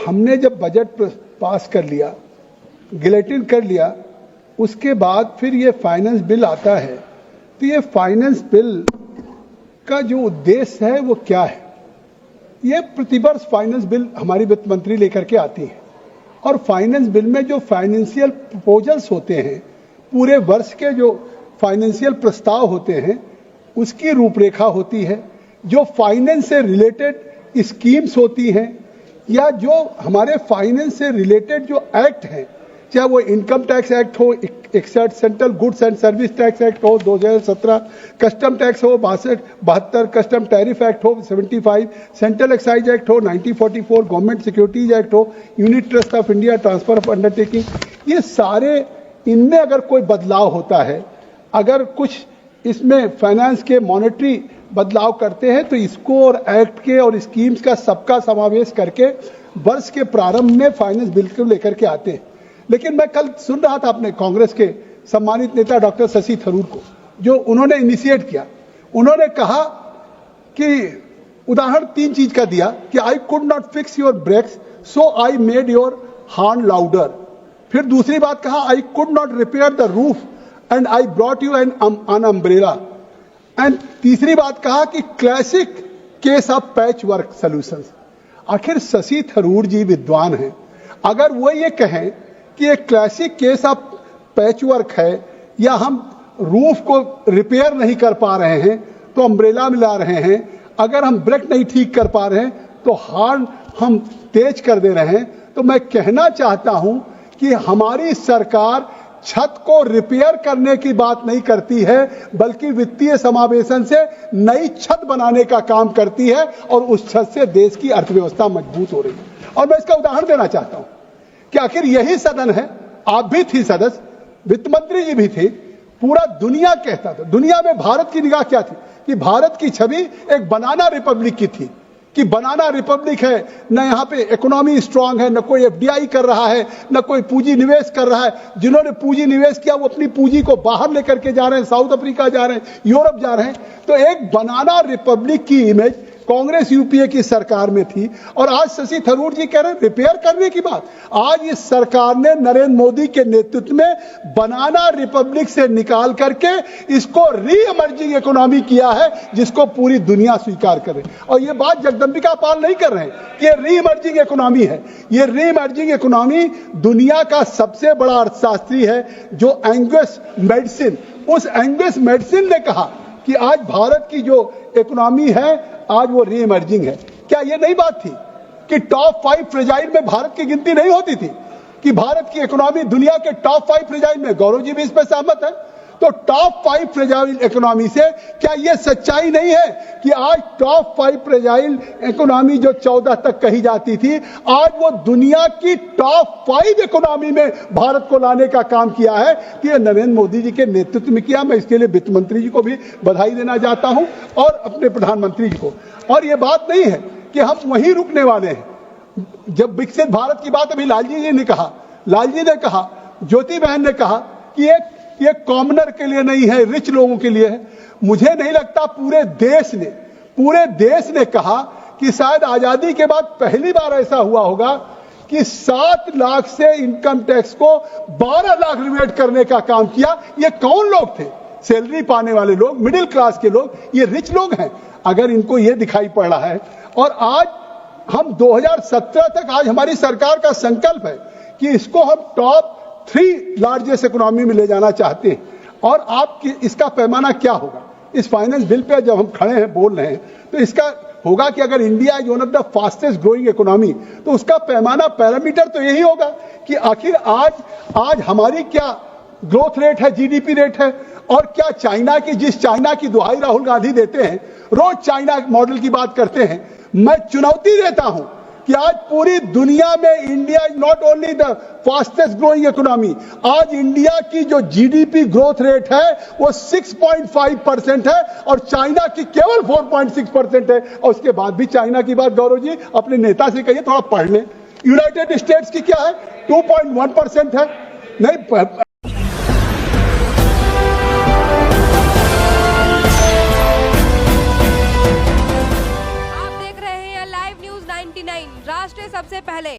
हमने जब budget pass कर लिया, गिलेटिन कर लिया, उसके बाद फिर ये फाइनेंस बिल आता है, तो ये फाइनेंस बिल का जो उद्देश्य है वो क्या है? ये प्रतिवर्ष फाइनेंस बिल हमारी वित्त मंत्री लेकर के आती है और फाइनेंस बिल में जो फाइनेंशियल प्रपोजल्स होते हैं, पूरे वर्ष के जो फाइनेंशियल प्रस्ताव होते हैं, उसकी रूपरेखा होती है। जो फाइनेंस से रिलेटेड स्कीम्स होती हैं या जो हमारे फाइनेंस से रिलेटेड जो एक्ट हैं, चाहे वो इनकम टैक्स एक्ट हो 61, central goods and service tax act हो 2017, कस्टम टैक्स हो 72, कस्टम टैरिफ एक्ट हो 75, सेंट्रल एक्साइज एक्ट हो 1944, गवर्नमेंट सिक्योरिटीज एक्ट हो, unit trust of India, transfer of undertaking, ये सारे, इनमें अगर कोई बदलाव होता है, अगर कुछ इसमें फाइनेंस के मॉनेटरी बदलाव करते हैं, तो इसको और एक्ट के और स्कीम्स का सबका समावेश करके वर्ष के प्रारंभ में फाइनेंस बिल को लेकर के आते हैं। लेकिन मैं कल सुन रहा था अपने कांग्रेस के सम्मानित नेता डॉक्टर शशि थरूर को, जो उन्होंने इनिशिएट किया। उन्होंने कहा कि उदाहरण 3 चीज का दिया कि I could not fix your brakes so I made your horn louder. फिर दूसरी बात कहा, I could not repair the roof and I brought you an umbrella. And तीसरी बात कहा कि classic case of patch work solutions. आखिर शशि थरूर जी विद्वान हैं, अगर वो ये कहें कि एक classic case of patch work है या हम रूफ को रिपेयर नहीं कर पा रहे हैं तो अम्ब्रेला मिला रहे हैं, अगर हम ब्रेक नहीं ठीक कर पा रहे हैं तो हॉर्न हम तेज कर दे रहे हैं, तो मैं कहना चाहता हूं कि हमारी सरकार छत को रिपेयर करने की बात नहीं करती है, बल्कि वित्तीय समावेशन से नई छत बनाने का काम करती है और उस छत से देश की अर्थव्यवस्था मजबूत हो रही है। और मैं इसका उदाहरण देना चाहता हूं कि आखिर यही सदन है, आप भी थी सदस्य, वित्त मंत्री जी भी थे, पूरा दुनिया कहता था, दुनिया में भारत की निगाह क्या थी कि भारत की छवि एक बनाना रिपब्लिक की थी, कि बनाना रिपब्लिक है, न यहां पे इकोनॉमी स्ट्रांग है, न कोई एफडीआई कर रहा है, न कोई पूंजी निवेश कर रहा है। जिन्होंने पूंजी निवेश किया वो अपनी पूंजी को बाहर लेकर के जा रहे हैं, साउथ अफ्रीका जा रहे हैं, यूरोप जा रहे हैं। तो एक बनाना रिपब्लिक की इमेज कांग्रेस यूपीए की सरकार में थी और आज शशि थरूर जी कह रहे हैं रिपेयर करने की बात। आज इस सरकार ने नरेंद्र मोदी के नेतृत्व में बनाना रिपब्लिक से निकाल करके इसको री इमर्जिंग इकोनॉमी किया है, जिसको पूरी दुनिया स्वीकार करे। और ये बात जगदंबिका पाल नहीं कर रहे हैं कि ये री इमर्जिंग इकोनॉमी है। ये री इमर्जिंग इकोनॉमी दुनिया का सबसे बड़ा अर्थशास्त्री है जो एंगस मेडिसिन, उस एंगस मेडिसिन ने कहा कि आज भारत की जो इकोनॉमी है आज वो री इमर्जिंग है। क्या ये नई बात थी कि टॉप 5 फ्रेजाइल में भारत की गिनती नहीं होती थी, कि भारत की इकोनॉमी दुनिया के टॉप 5 फ्रेजाइल में, गौरव जी भी इस पर सहमत है, तो टॉप 5 फ्रेजाइल इकोनॉमी से क्या ये सच्चाई नहीं है कि आज टॉप 5 फ्रेजाइल इकोनॉमी जो 14 तक कही जाती थी, आज वो दुनिया की टॉप 5 इकोनॉमी में भारत को लाने का काम किया है, कि ये नरेंद्र मोदी जी के नेतृत्व में किया। मैं इसके लिए वित्त मंत्री जी को भी बधाई देना चाहता हूं और अपने प्रधानमंत्री जी को। और ये बात नहीं है कि हम वहीं रुकने वाले हैं। जब विकसित भारत की बात अभी लालजी जी ने कहा, ज्योति बहन ने कहा कि ये कॉमनर के लिए नहीं है, रिच लोगों के लिए है। मुझे नहीं लगता पूरे देश ने कहा कि शायद आजादी के बाद पहली बार ऐसा हुआ होगा कि 7 लाख से इनकम टैक्स को 12 लाख रिवेट करने का काम किया। ये कौन लोग थे? सैलरी पाने वाले लोग, मिडिल क्लास के लोग, ये रिच लोग हैं। अगर इनको ये दिखाई पड़ रहा है, और आज हम 2017 तक, आज हमारी सरकार का संकल्प है कि इसको हम टॉप 3 लार्जेस्ट इकोनॉमी में ले जाना चाहते हैं। और आपकी इसका पैमाना क्या होगा? इस फाइनेंस बिल पे जब हम खड़े हैं, बोल रहे हैं, तो इसका होगा कि अगर India is one of the fastest growing economy, तो उसका पैमाना, पैरामीटर तो यही होगा कि आखिर आज हमारी क्या ग्रोथ रेट है, जीडीपी रेट है, और क्या चाइना की, जिस चाइना की दुहाई राहुल गांधी देते हैं, रोज चाइना मॉडल की बात करते हैं। मैं चुनौती देता हूं कि आज पूरी दुनिया में India is not only the fastest growing economy, आज इंडिया की जो जीडीपी ग्रोथ रेट है वो 6.5% है और चाइना की केवल 4.6% है। और उसके बाद भी चाइना की बात गौरव जी अपने नेता से कहिए, थोड़ा पढ़ लें। यूनाइटेड स्टेट्स की क्या है? 2.1% है। नहीं, राष्ट्र सबसे पहले।